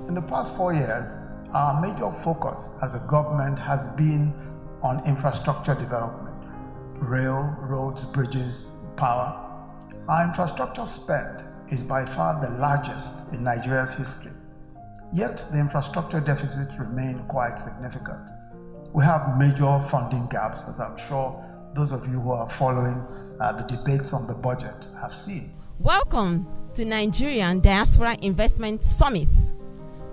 In the past 4 years, our major focus as a government has been on infrastructure development, rail, roads, bridges, power. Our infrastructure spend is by far the largest in Nigeria's history. Yet the infrastructure deficits remain quite significant. We have major funding gaps, as I'm sure those of you who are following the debates on the budget have seen. Welcome to Nigerian Diaspora Investment Summit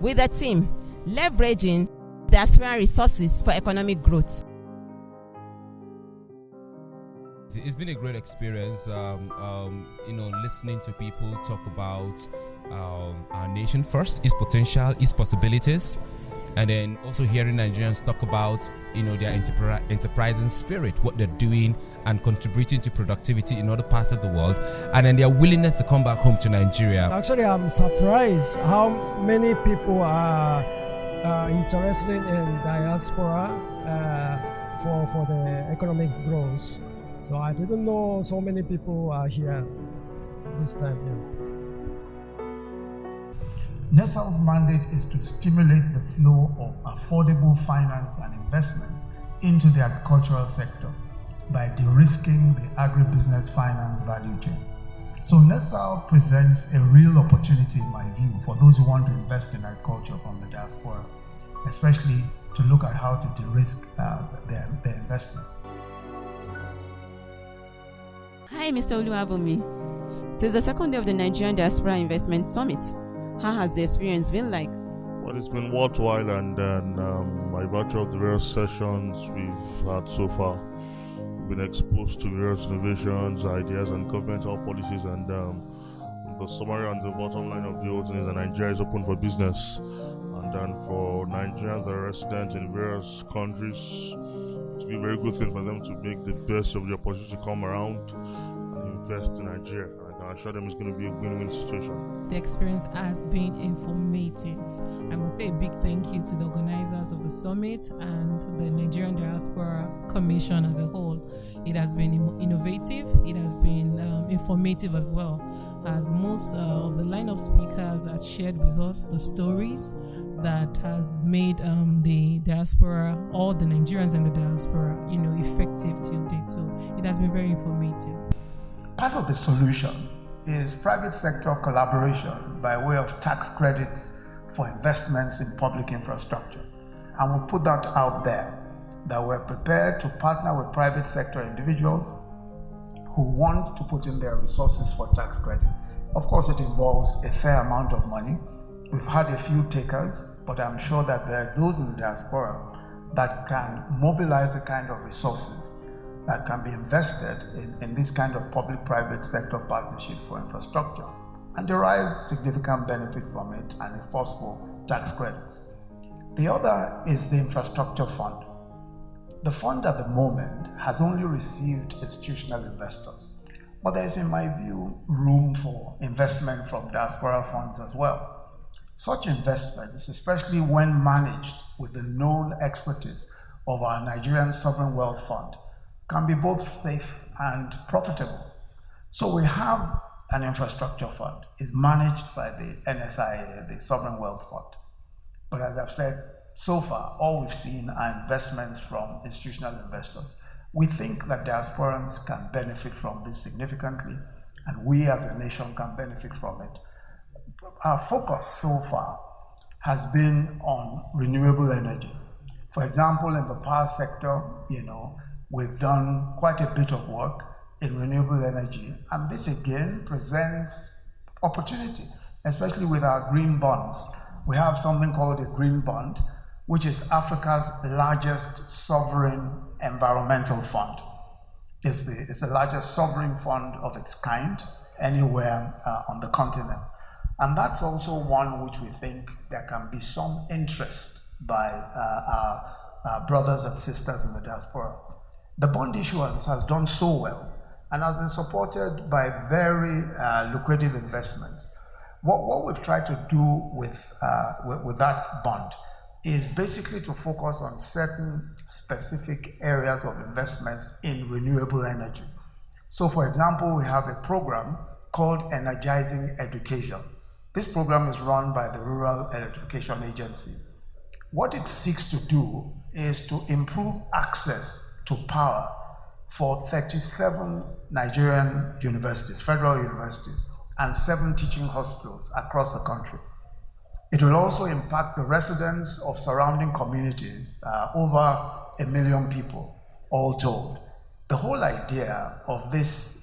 with a team leveraging diaspora resources for economic growth. It's been a great experience, listening to people talk about our nation first, its potential, its possibilities, and then also hearing Nigerians talk about, their enterprising spirit, what they're doing and contributing to productivity in other parts of the world, and then their willingness to come back home to Nigeria. Actually, I'm surprised how many people are interested in diaspora for the economic growth. So I didn't know so many people are here this time. NESAL's mandate is to stimulate the flow of affordable finance and investments into the agricultural sector by de-risking the agribusiness finance value chain. So NESAL presents a real opportunity, in my view, for those who want to invest in agriculture from the diaspora, especially to look at how to de-risk their investments. Hi, Mr. Oluwabomi. Since the second day of the Nigerian Diaspora Investment Summit, how has the experience been like? Well, it's been worthwhile, and by virtue of the various sessions we've had so far, we've been exposed to various innovations, ideas, and governmental policies. And the summary and the bottom line of the whole thing is that Nigeria is open for business, and then for Nigerians that are resident in various countries, to be a very good thing for them to make the best of the opportunity to come around and invest in Nigeria. I can assure them it's going to be a win-win situation. The experience has been informative. I must say a big thank you to the organizers of the summit and the Nigerian Diaspora Commission as a whole. It has been innovative, it has been informative as well, as most of the lineup speakers have shared with us the stories that has made the diaspora, all the Nigerians in the diaspora, effective till date. So it has been very informative. Part of the solution is private sector collaboration by way of tax credits for investments in public infrastructure. And we'll put that out there, that we're prepared to partner with private sector individuals who want to put in their resources for tax credit. Of course, it involves a fair amount of money. We've had a few takers, but I'm sure that there are those in the diaspora that can mobilize the kind of resources that can be invested in this kind of public-private sector partnership for infrastructure and derive significant benefit from it and, if possible, tax credits. The other is the infrastructure fund. The fund at the moment has only received institutional investors, but there is, in my view, room for investment from diaspora funds as well. Such investments, especially when managed with the known expertise of our Nigerian Sovereign Wealth Fund, can be both safe and profitable. So we have an infrastructure fund. It's managed by the NSIA, the Sovereign Wealth Fund. But as I've said, so far, all we've seen are investments from institutional investors. We think that diasporans can benefit from this significantly, and we as a nation can benefit from it. Our focus so far has been on renewable energy. For example, in the power sector, we've done quite a bit of work in renewable energy, and this again presents opportunity, especially with our green bonds. We have something called a green bond, which is Africa's largest sovereign environmental fund. It's the largest sovereign fund of its kind anywhere on the continent. And that's also one which we think there can be some interest by our brothers and sisters in the diaspora. The bond issuance has done so well and has been supported by very lucrative investments. What we've tried to do with that bond is basically to focus on certain specific areas of investments in renewable energy. So for example, we have a program called Energizing Education. This program is run by the Rural Electrification Agency. What it seeks to do is to improve access to power for 37 Nigerian universities, federal universities, and 7 teaching hospitals across the country. It will also impact the residents of surrounding communities, over 1 million people, all told. The whole idea of this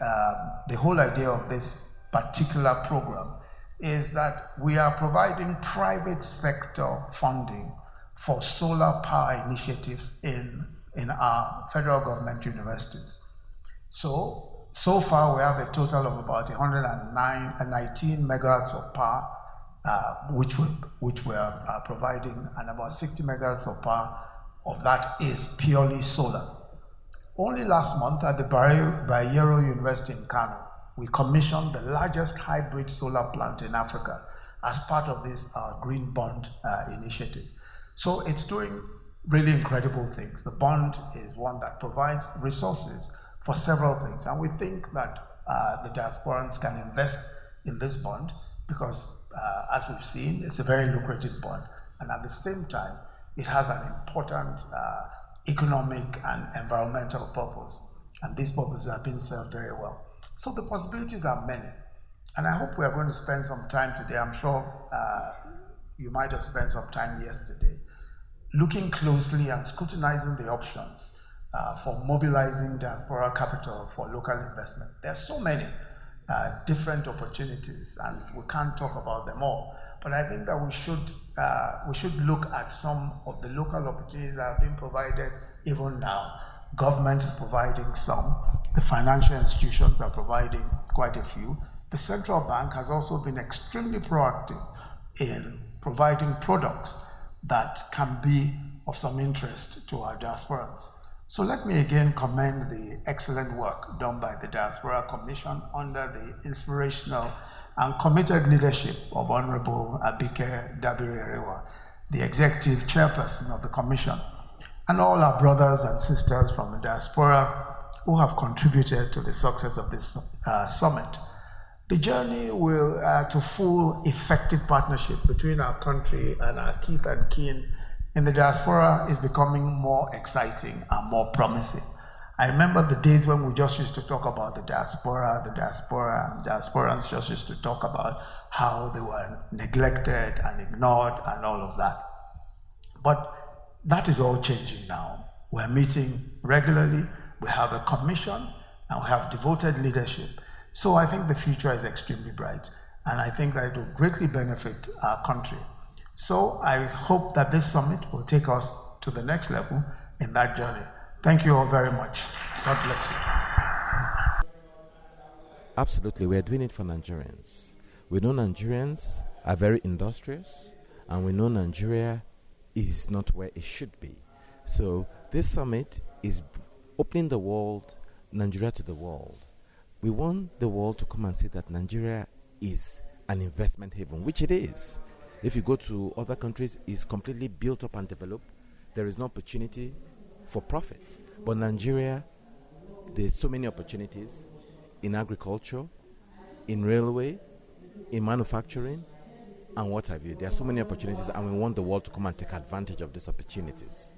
particular program is that we are providing private sector funding for solar power initiatives in our federal government universities. So far we have a total of about 119 megawatts of power, which we are providing, and about 60 megawatts of power of that is purely solar. Only last month at the Bayero University in Kano, we commissioned the largest hybrid solar plant in Africa as part of this Green Bond initiative. So it's doing really incredible things. The bond is one that provides resources for several things, and we think that the diasporans can invest in this bond because, as we've seen, it's a very lucrative bond, and at the same time, it has an important economic and environmental purpose, and these purposes have been served very well. So the possibilities are many, and I hope we are going to spend some time today. I'm sure you might have spent some time yesterday looking closely and scrutinizing the options for mobilizing diaspora capital for local investment. There are so many different opportunities, and we can't talk about them all. But I think that we should look at some of the local opportunities that have been provided even now. Government is providing some. The financial institutions are providing quite a few. The central bank has also been extremely proactive in providing products that can be of some interest to our diasporans. So let me again commend the excellent work done by the Diaspora Commission under the inspirational and committed leadership of Honorable Abike Dabiri-Erewa, the executive chairperson of the Commission, and all our brothers and sisters from the diaspora who have contributed to the success of this summit. The journey will to full effective partnership between our country and our kith and kin in the diaspora is becoming more exciting and more promising. I remember the days when we just used to talk about the diaspora, and diasporans just used to talk about how they were neglected and ignored and all of that. But that is all changing now. We're meeting regularly, we have a commission, and we have devoted leadership. So I think the future is extremely bright, and I think that it will greatly benefit our country. So I hope that this summit will take us to the next level in that journey. Thank you all very much. God bless you. Absolutely, we're doing it for Nigerians. We know Nigerians are very industrious, and we know Nigeria is not where it should be. So this summit is opening the world, Nigeria to the world. We want the world to come and see that Nigeria is an investment haven, which it is. If you go to other countries, it's completely built up and developed. There is no opportunity for profit. But Nigeria, there's so many opportunities in agriculture, in railway, in manufacturing, and what have you. There are so many opportunities, and we want the world to come and take advantage of these opportunities.